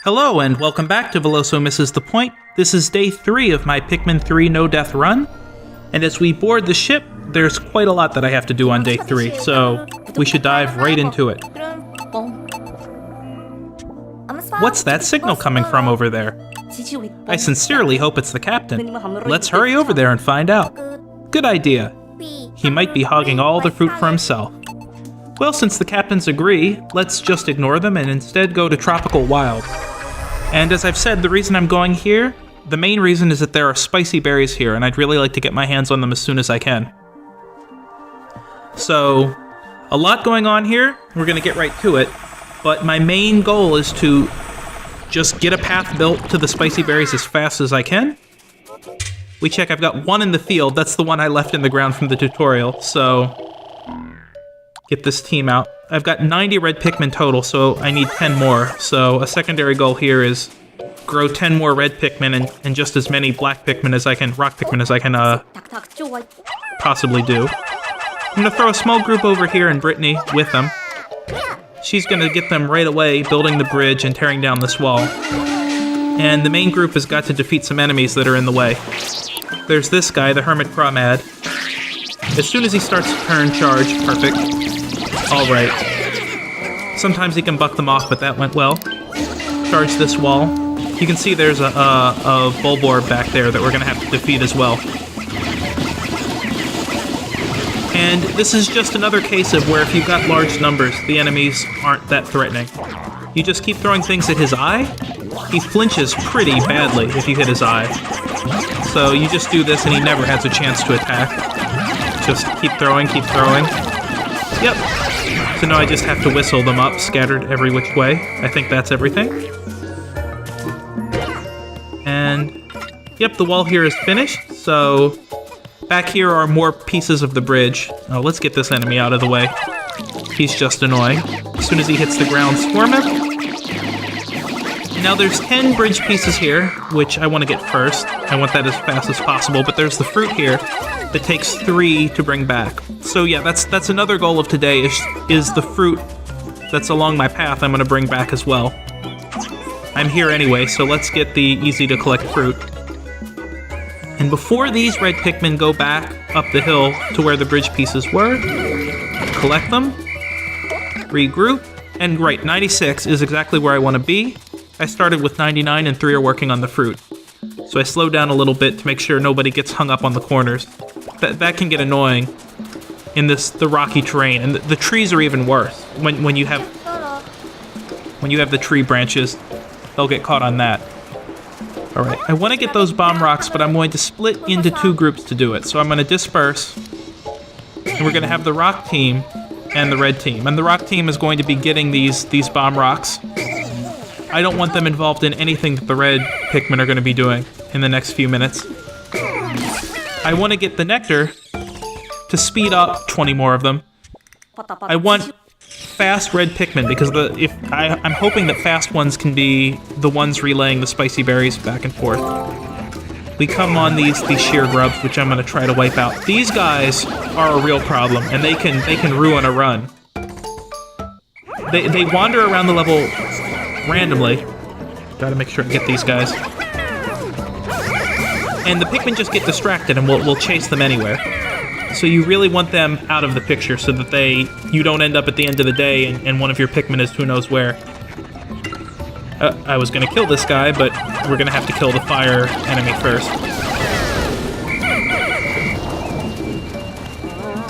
Hello and welcome back to Veloso Misses the Point. This is day 3 of my Pikmin 3 no-death run. And as we board the ship, there's quite a lot that I have to do on day 3, so we should dive right into it. What's that signal coming from over there? I sincerely hope it's the captain. Let's hurry over there and find out. Good idea. He might be hogging all the fruit for himself. Well, since the captains agree, let's just ignore them and instead go to Tropical Wild. And as I've said, the reason I'm going here, the main reason is that there are spicy berries here, and I'd really like to get my hands on them as soon as I can. So, a lot going on here, we're going to get right to it, but my main goal is to just get a path built to the spicy berries as fast as I can. We check, I've got one in the field, that's the one I left in the ground from the tutorial, so get this team out. I've got 90 red Pikmin total, so I need 10 more. So a secondary goal here is grow 10 more red Pikmin and just as many black Pikmin as I can, rock Pikmin as I can possibly do. I'm gonna throw a small group over here and Brittany with them. She's gonna get them right away, building the bridge and tearing down this wall. And the main group has got to defeat some enemies that are in the way. There's this guy, the Hermit Crawmad. As soon as he starts to turn, charge, perfect. Alright. Sometimes he can buck them off, but that went well. Charge this wall. You can see there's a Bulborb back there that we're going to have to defeat as well. And this is just another case of where if you've got large numbers, the enemies aren't that threatening. You just keep throwing things at his eye. He flinches pretty badly if you hit his eye. So you just do this and he never has a chance to attack. Just keep throwing, keep throwing. Yep. So now I just have to whistle them up, scattered every which way. I think that's everything. And yep, the wall here is finished. So back here are more pieces of the bridge. Oh, let's get this enemy out of the way. He's just annoying. As soon as he hits the ground, swarm him. Now there's 10 bridge pieces here, which I want to get first. I want that as fast as possible, but there's the fruit here that takes 3 to bring back. So yeah, that's another goal of today, is the fruit that's along my path I'm going to bring back as well. I'm here anyway, so let's get the easy to collect fruit. And before these red Pikmin go back up the hill to where the bridge pieces were, collect them, regroup, and right, 96 is exactly where I want to be. I started with 99 and 3 are working on the fruit. So I slowed down a little bit to make sure nobody gets hung up on the corners. That can get annoying in the rocky terrain, and the trees are even worse. When you have the tree branches, they'll get caught on that. All right, I want to get those bomb rocks, but I'm going to split into 2 groups to do it. So I'm going to disperse, and we're going to have the rock team and the red team. And the rock team is going to be getting these bomb rocks. I don't want them involved in anything that the red Pikmin are going to be doing in the next few minutes. I want to get the nectar to speed up 20 more of them. I want fast red Pikmin because I'm hoping that fast ones can be the ones relaying the spicy berries back and forth. We come on these sheer grubs, which I'm going to try to wipe out. These guys are a real problem, and they can ruin a run. They wander around the level randomly. Gotta make sure I get these guys. And the Pikmin just get distracted and we'll chase them anywhere. So you really want them out of the picture so that you don't end up at the end of the day and one of your Pikmin is who knows where. I was gonna kill this guy, but we're gonna have to kill the fire enemy first.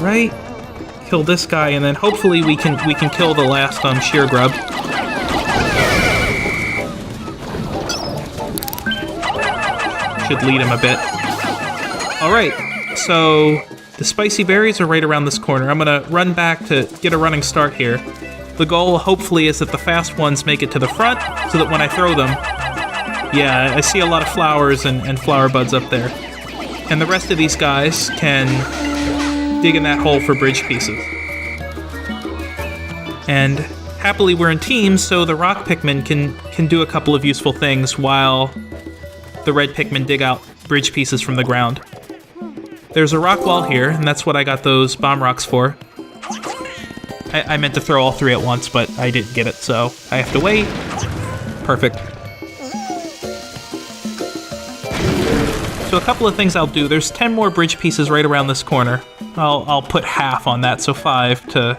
Right? Kill this guy and then hopefully we can kill the last sheer grub. Should lead him a bit. Alright, so the spicy berries are right around this corner. I'm gonna run back to get a running start here. The goal, hopefully, is that the fast ones make it to the front, so that when I throw them... Yeah, I see a lot of flowers and flower buds up there. And the rest of these guys can dig in that hole for bridge pieces. And happily we're in teams, so the rock Pikmin can do a couple of useful things while the red Pikmin dig out bridge pieces from the ground. There's a rock wall here, and that's what I got those bomb rocks for. I meant to throw all 3 at once, but I didn't get it, so I have to wait. Perfect. So a couple of things I'll do. There's 10 more bridge pieces right around this corner. I'll put half on that, so 5 to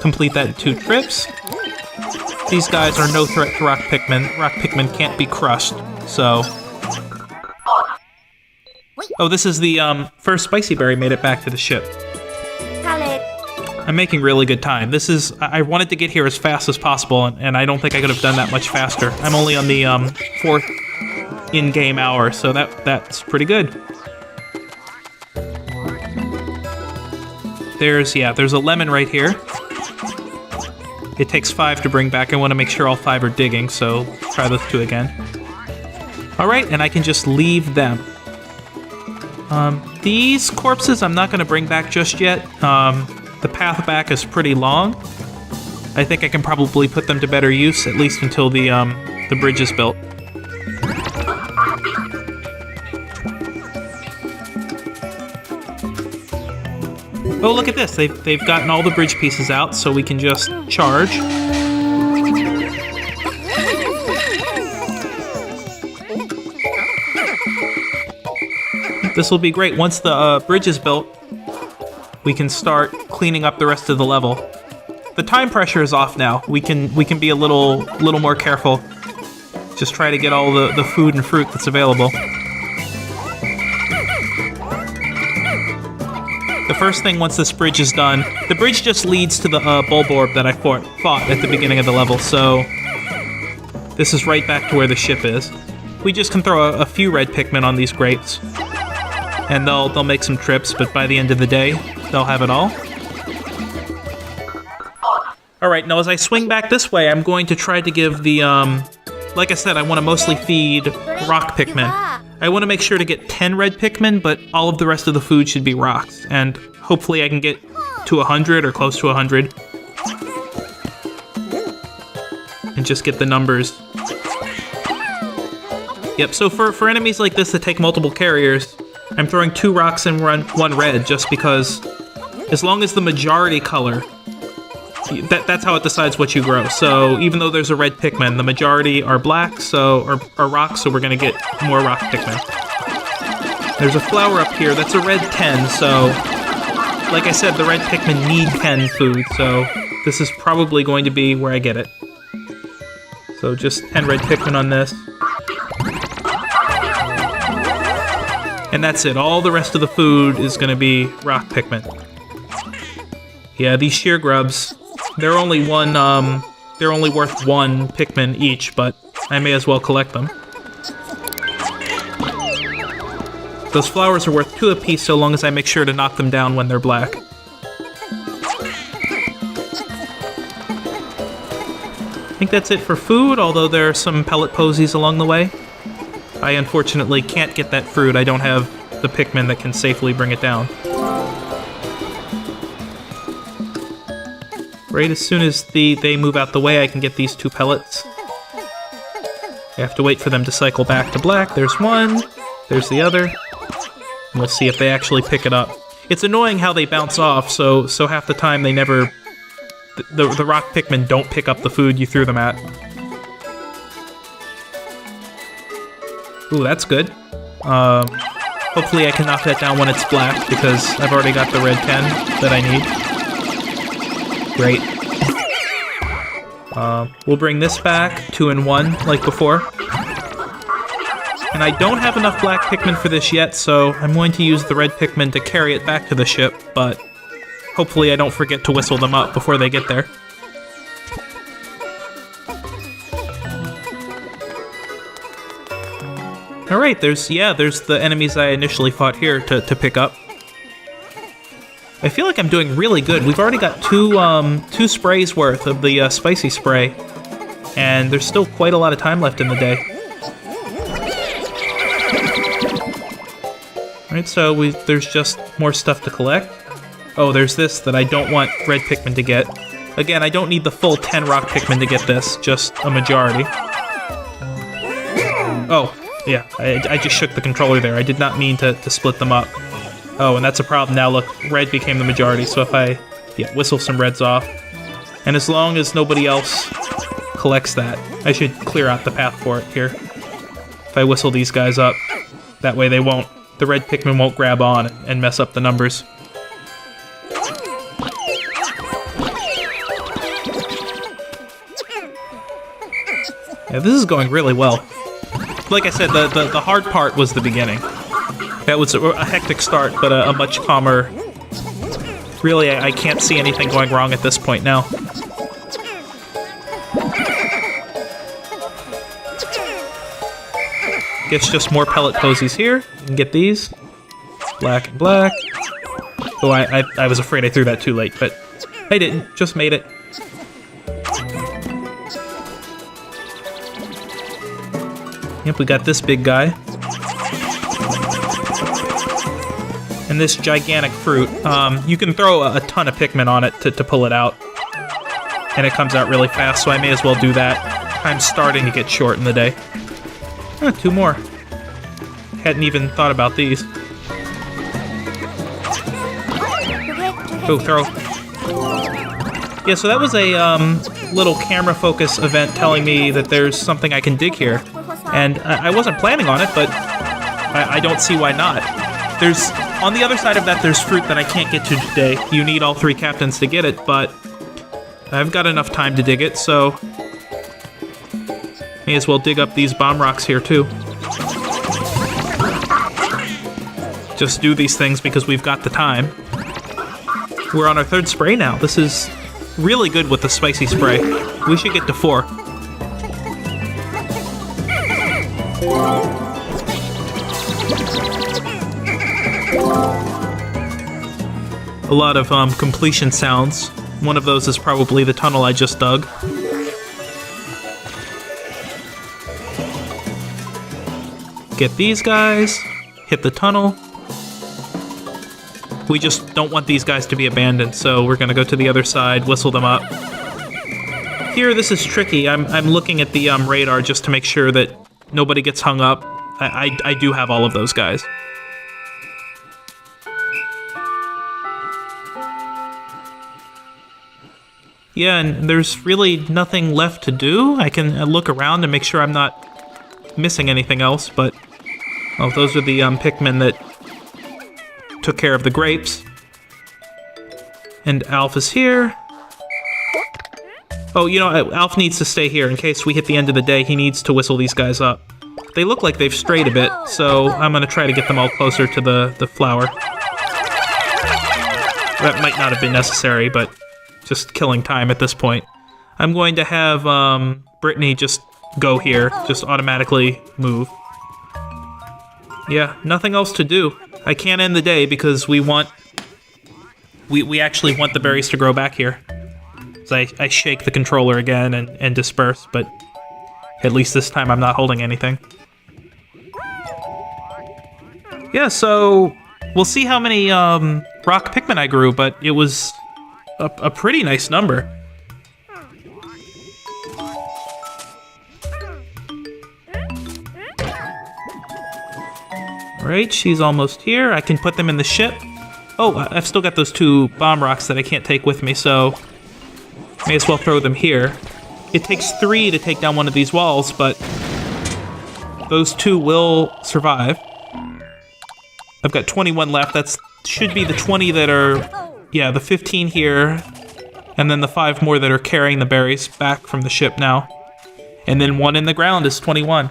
complete that in 2 trips. These guys are no threat to rock Pikmin. Rock Pikmin can't be crushed, so... Oh, this is the first spicy berry made it back to the ship. I'm making really good time. I wanted to get here as fast as possible, and I don't think I could have done that much faster. I'm only on the 4th in-game hour, so that's pretty good. There's a lemon right here. It takes 5 to bring back. I want to make sure all 5 are digging, so try those 2 again. Alright, and I can just leave them. These corpses I'm not going to bring back just yet. The path back is pretty long. I think I can probably put them to better use, at least until the bridge is built. Oh, look at this. They've gotten all the bridge pieces out, so we can just charge. This will be great. Once the bridge is built, we can start cleaning up the rest of the level. The time pressure is off now. We can be a little more careful. Just try to get all the food and fruit that's available. The first thing once this bridge is done, the bridge just leads to the bulb orb that I fought at the beginning of the level, so this is right back to where the ship is. We just can throw a few red Pikmin on these grapes, and they'll make some trips, but by the end of the day, they'll have it all. Alright, now as I swing back this way, I'm going to try to give the, like I said, I want to mostly feed rock Pikmin. I want to make sure to get 10 red Pikmin, but all of the rest of the food should be rocks, and hopefully I can get to 100 or close to 100. And just get the numbers. Yep, so for enemies like this that take multiple carriers, I'm throwing 2 rocks and 1 red, just because as long as the majority color, that's how it decides what you grow. So even though there's a red Pikmin, the majority are black, or rocks, so we're gonna get more rock Pikmin. There's a flower up here, that's a red 10, so like I said, the red Pikmin need 10 food, so this is probably going to be where I get it. So just 10 red Pikmin on this. And that's it. All the rest of the food is going to be rock Pikmin. Yeah, these sheer grubs, they're only worth 1 Pikmin each, but I may as well collect them. Those flowers are worth 2 apiece so long as I make sure to knock them down when they're black. I think that's it for food, although there are some pellet posies along the way. I unfortunately can't get that fruit. I don't have the Pikmin that can safely bring it down. Right as soon as they move out the way, I can get these 2 pellets. I have to wait for them to cycle back to black. There's one, there's the other, and we'll see if they actually pick it up. It's annoying how they bounce off, so half the time they never... The rock Pikmin don't pick up the food you threw them at. Ooh, that's good. Hopefully I can knock that down when it's black, because I've already got the red 10 that I need. Great. We'll bring this back, 2 and 1, like before. And I don't have enough black Pikmin for this yet, so I'm going to use the red Pikmin to carry it back to the ship, but hopefully I don't forget to whistle them up before they get there. Alright, there's the enemies I initially fought here to pick up. I feel like I'm doing really good. We've already got two sprays worth of the spicy spray, and there's still quite a lot of time left in the day. Alright, so there's just more stuff to collect. Oh, there's this that I don't want red Pikmin to get. Again, I don't need the full 10 rock Pikmin to get this, just a majority. Oh, yeah, I just shook the controller there. I did not mean to split them up. Oh, and that's a problem now. Look, red became the majority, so if I whistle some reds off, and as long as nobody else collects that, I should clear out the path for it here. If I whistle these guys up. That way the red Pikmin won't grab on and mess up the numbers. Yeah, this is going really well. Like I said, the hard part was the beginning. That was a hectic start, but a much calmer... Really, I can't see anything going wrong at this point now. Guess just more pellet posies here. You can get these. Black and black. Oh, I was afraid I threw that too late, but I didn't. Just made it. Yep, we got this big guy. And this gigantic fruit. You can throw a ton of Pikmin on it to pull it out. And it comes out really fast, so I may as well do that. Time's starting to get short in the day. Two more. Hadn't even thought about these. Oh, throw. Yeah, so that was a little camera focus event telling me that there's something I can dig here. And I wasn't planning on it, but I don't see why not. On the other side of that, there's fruit that I can't get to today. You need all 3 captains to get it, but I've got enough time to dig it, so may as well dig up these bomb rocks here, too. Just do these things because we've got the time. We're on our 3rd spray now. This is really good with the spicy spray. We should get to 4. A lot of completion sounds. One of those is probably the tunnel I just dug. Get these guys. Hit the tunnel. We just don't want these guys to be abandoned, so we're gonna go to the other side, whistle them up. Here, this is tricky. I'm looking at the radar just to make sure that nobody gets hung up. I do have all of those guys. Yeah, and there's really nothing left to do. I can look around and make sure I'm not missing anything else, but... Oh, those are the Pikmin that took care of the grapes. And Alf is here. Oh, you know, Alf needs to stay here in case we hit the end of the day. He needs to whistle these guys up. They look like they've strayed a bit, so I'm gonna try to get them all closer to the flower. That might not have been necessary, but just killing time at this point. I'm going to have Brittany just go here, just automatically move. Yeah, nothing else to do. I can't end the day because we actually want the berries to grow back here. So I shake the controller again and disperse, but at least this time I'm not holding anything. Yeah, so we'll see how many rock Pikmin I grew, but it was a pretty nice number. Alright, she's almost here. I can put them in the ship. Oh, I've still got those 2 bomb rocks that I can't take with me, so may as well throw them here. It takes 3 to take down one of these walls, but those 2 will survive. I've got 21 left. That should be the 20 that are... Yeah, the 15 here, and then the 5 more that are carrying the berries back from the ship now. And then 1 in the ground is 21.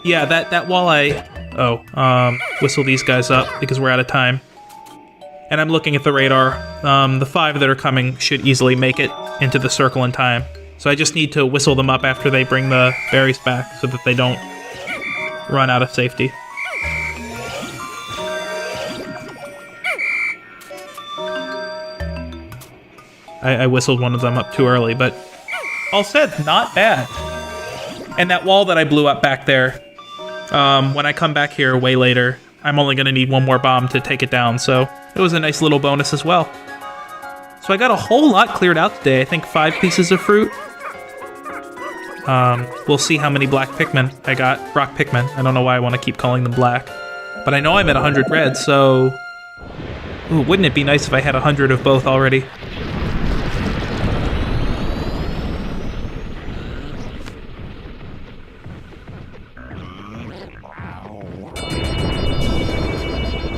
Yeah, that wall whistle these guys up because we're out of time. And I'm looking at the radar. The 5 that are coming should easily make it into the circle in time. So I just need to whistle them up after they bring the berries back so that they don't run out of safety. I whistled one of them up too early, but all said, not bad. And that wall that I blew up back there, when I come back here way later, I'm only going to need 1 more bomb to take it down, so it was a nice little bonus as well. So I got a whole lot cleared out today. I think 5 pieces of fruit. We'll see how many black Pikmin I got. Rock Pikmin. I don't know why I want to keep calling them black. But I know I'm at 100 red, so... Ooh, wouldn't it be nice if I had 100 of both already?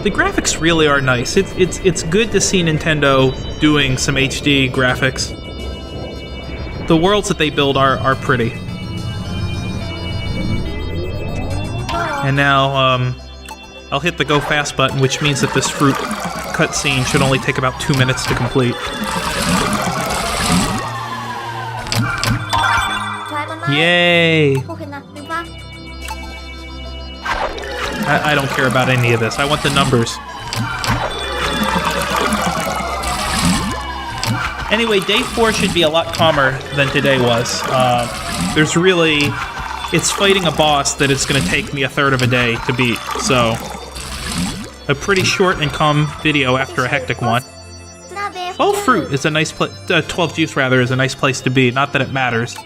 The graphics really are nice. It's good to see Nintendo doing some HD graphics. The worlds that they build are pretty. And now, I'll hit the go fast button, which means that this fruit cutscene should only take about 2 minutes to complete. Yay! I don't care about any of this. I want the numbers. Anyway, day 4 should be a lot calmer than today was. There's really... It's fighting a boss that it's going to take me a third of a day to beat, so... A pretty short and calm video after a hectic one. 12 fruit is a nice 12 juice, rather, is a nice place to be. Not that it matters.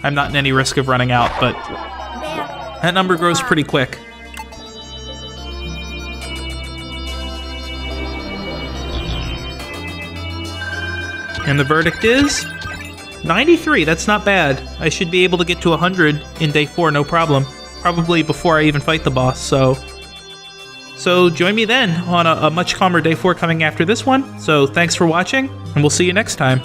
I'm not in any risk of running out, but... That number grows pretty quick. And the verdict is 93. That's not bad. I should be able to get to 100 in day 4, no problem. Probably before I even fight the boss, so join me then on a much calmer day 4 coming after this one. So thanks for watching, and we'll see you next time.